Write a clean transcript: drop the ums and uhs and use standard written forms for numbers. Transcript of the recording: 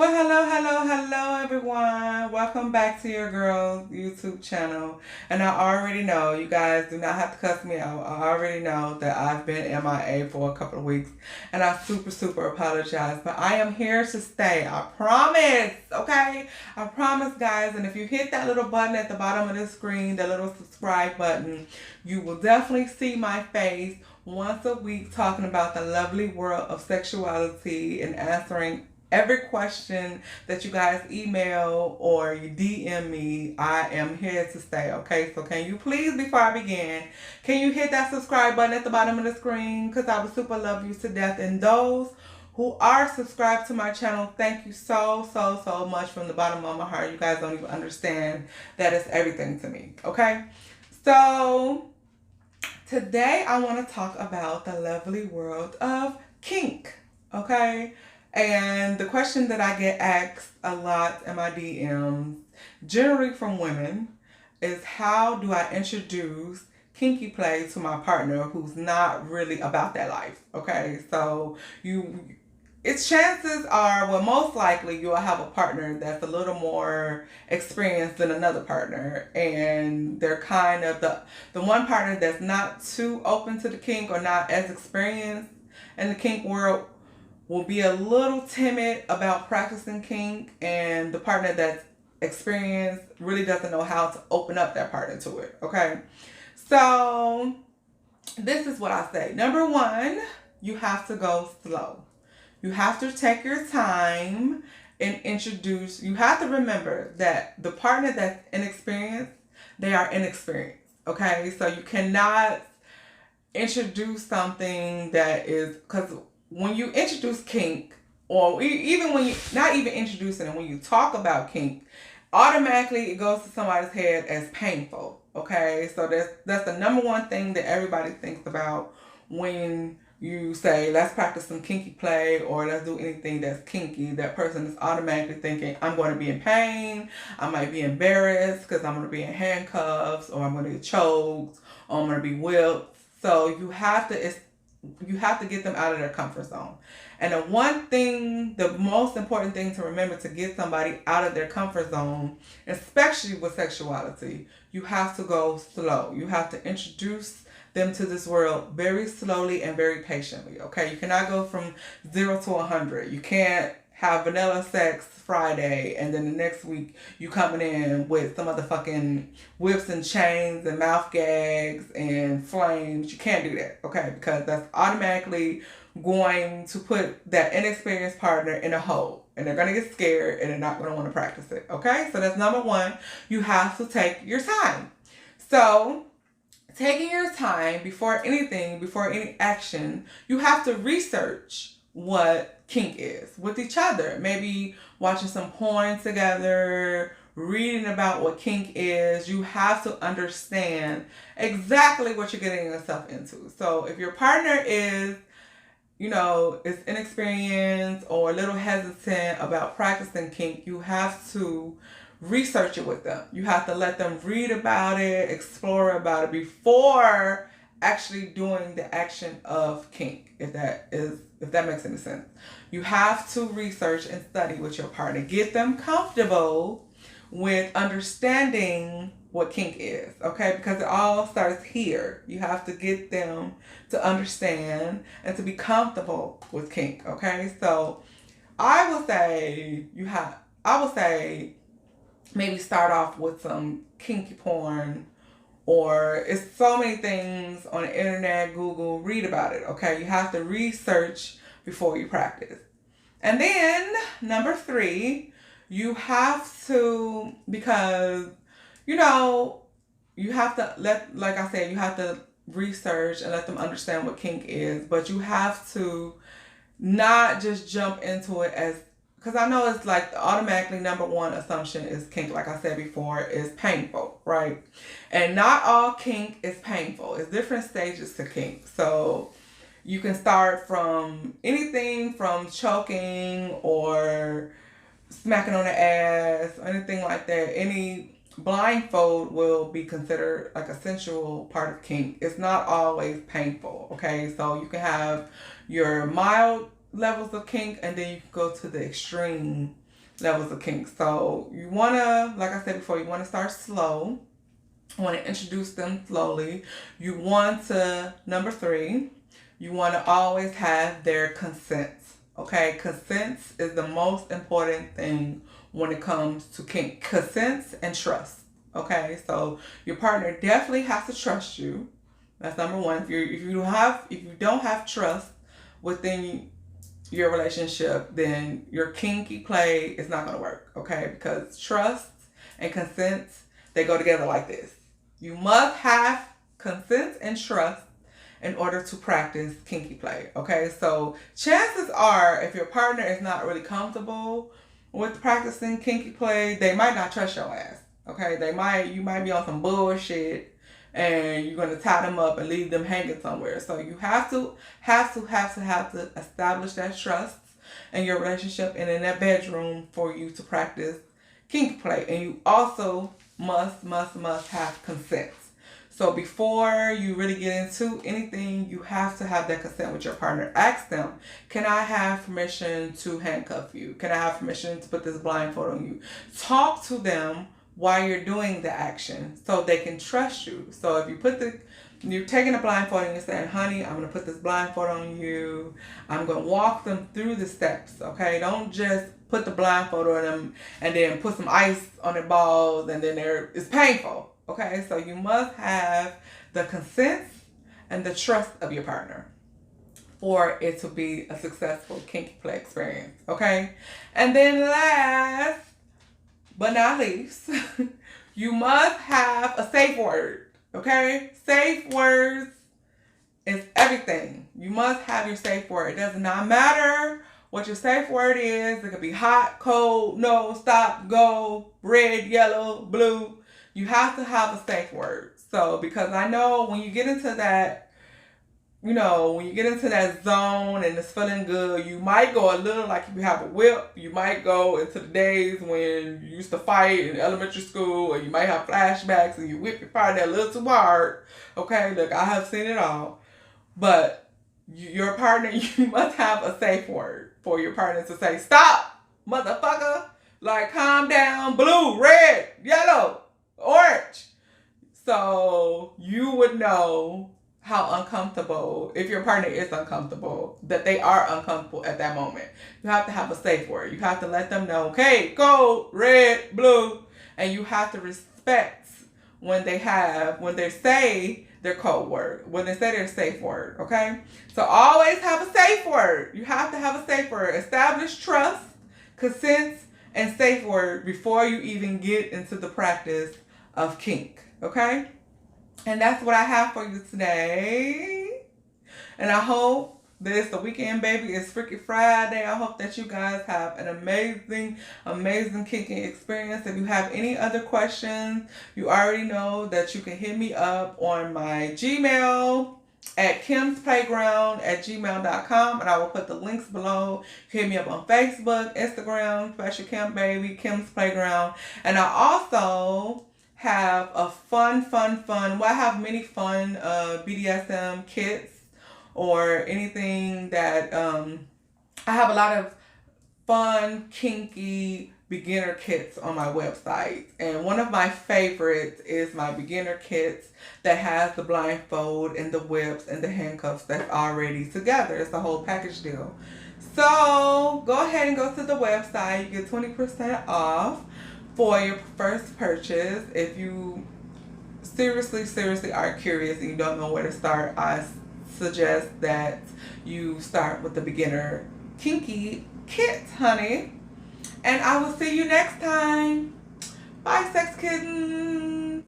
Well, hello, everyone. Welcome back to your girl's YouTube channel. And I already know, you guys do not have to cuss me out. I already know that I've been MIA for a couple of weeks. And I super apologize. But I am here to stay. I promise. Okay? I promise, guys. And if you hit that little button at the bottom of the screen, the little subscribe button, you will definitely see my face once a week talking about the lovely world of sexuality and answering every question that you guys email or you DM me. I am here to stay, okay? So can you please, before I begin, can you hit that subscribe button at the bottom of the screen? Because I would super love you to death. And those who are subscribed to my channel, thank you so much from the bottom of my heart. You guys don't even understand that it's everything to me, okay? So today I want to talk about the lovely world of kink, okay? And the question that I get asked a lot in my DMs, generally from women, is how do I introduce kinky play to my partner who's not really about that life? Okay, so its chances are, well, most likely you'll have a partner that's a little more experienced than another partner, and they're kind of the one partner that's not too open to the kink or not as experienced in the kink world will be a little timid about practicing kink, and the partner that's experienced really doesn't know how to open up that partner to it, okay? So this is what I say. Number one, you have to go slow. You have to take your time and introduce. You have to remember that the partner that's inexperienced, they are inexperienced, okay? So you cannot introduce something that is, because when you introduce kink, or even when you, not even introducing it, when you talk about kink, automatically it goes to somebody's head as painful, okay? So that's the number one thing that everybody thinks about when you say, let's practice some kinky play or let's do anything that's kinky. That person is automatically thinking, I'm going to be in pain, I might be embarrassed because I'm going to be in handcuffs, or I'm going to get choked, or I'm going to be whipped. So you have to get them out of their comfort zone. And the most important thing to remember to get somebody out of their comfort zone, especially with sexuality, you have to go slow. You have to introduce them to this world very slowly and very patiently, okay? You cannot go from 0 to 100. You can't have vanilla sex Friday and then the next week you coming in with some motherfucking whips and chains and mouth gags and flames. You can't do that, okay? Because that's automatically going to put that inexperienced partner in a hole, and they're going to get scared and they're not going to want to practice it, okay? So that's number one. You have to take your time. So taking your time before any action, you have to research what kink is with each other. Maybe watching some porn together, reading about what kink is. You have to understand exactly what you're getting yourself into. So if your partner is inexperienced or a little hesitant about practicing kink, you have to research it with them. You have to let them read about it, explore about it before actually doing the action of kink, if that makes any sense. You have to research and study with your partner. Get them comfortable with understanding what kink is, okay? Because it all starts here. You have to get them to understand and to be comfortable with kink, okay? So I would say maybe start off with some kinky porn, or it's so many things on the internet, Google, read about it, okay? You have to research before you practice. And then number three, you have to, because you have to like I said, you have to research and let them understand what kink is, but you have to not just jump into it as, because I know it's like automatically number one assumption is kink, like I said before, is painful, right? And not all kink is painful. It's different stages to kink. So you can start from anything from choking or smacking on the ass or anything like that. Any blindfold will be considered like a sensual part of kink. It's not always painful, okay? So you can have your mild levels of kink, and then you can go to the extreme levels of kink. So you want to, like I said before, you want to start slow. You want to introduce them slowly. You want to, number 3, you want to always have their consent. Okay, consent is the most important thing when it comes to kink. Consent and trust. Okay, so your partner definitely has to trust you. That's number 1. If you don't have trust within your relationship, then your kinky play is not going to work. Okay, because trust and consent, they go together like this. You must have consent and trust in order to practice kinky play. Okay, so chances are, if your partner is not really comfortable with practicing kinky play, they might not trust your ass. Okay, you might be on some bullshit and you're gonna tie them up and leave them hanging somewhere. So you have to establish that trust in your relationship and in that bedroom for you to practice kinky play. And you also must have consent. So before you really get into anything, you have to have that consent with your partner. Ask them, can I have permission to handcuff you? Can I have permission to put this blindfold on you? Talk to them while you're doing the action so they can trust you. So if you're taking a blindfold and you're saying, honey, I'm going to put this blindfold on you. I'm going to walk them through the steps, okay? Don't just put the blindfold on them and then put some ice on their balls and then it's painful. Okay, so you must have the consent and the trust of your partner for it to be a successful kinky play experience. Okay, and then last but not least, you must have a safe word. Okay, safe words is everything. You must have your safe word. It does not matter what your safe word is. It could be hot, cold, no, stop, go, red, yellow, blue. You have to have a safe word. So, because I know when you get into that, when you get into that zone and it's feeling good, you might go a little like if you have a whip. You might go into the days when you used to fight in elementary school, or you might have flashbacks and you whip your partner a little too hard. Okay, look, I have seen it all. But your partner, you must have a safe word for your partner to say, stop, motherfucker. Like, calm down, blue, red, yellow, orange. So you would know how uncomfortable, if your partner is uncomfortable, that they are uncomfortable at that moment. You have to have a safe word. You have to let them know, okay, gold, red, blue, and you have to respect when they say their code word, when they say their safe word, okay? So always have a safe word. You have to have a safe word. Establish trust, consent, and safe word before you even get into the practice of kink, okay? And that's what I have for you today. And I hope that it's the weekend, baby. It's Freaky Friday. I hope that you guys have an amazing, amazing kinking experience. If you have any other questions, you already know that you can hit me up on my Gmail at kimsplayground@gmail.com, and I will put the links below. Hit me up on Facebook, Instagram, Special Kim Baby, Kim's Playground. And I also have a I have many fun BDSM kits or anything that, I have a lot of fun, kinky beginner kits on my website. And one of my favorites is my beginner kits that has the blindfold and the whips and the handcuffs that's already together. It's a whole package deal. So go ahead and go to the website. You get 20% off for your first purchase. If you seriously are curious and you don't know where to start, I suggest that you start with the beginner kinky kit, honey. And I will see you next time. Bye, sex kittens.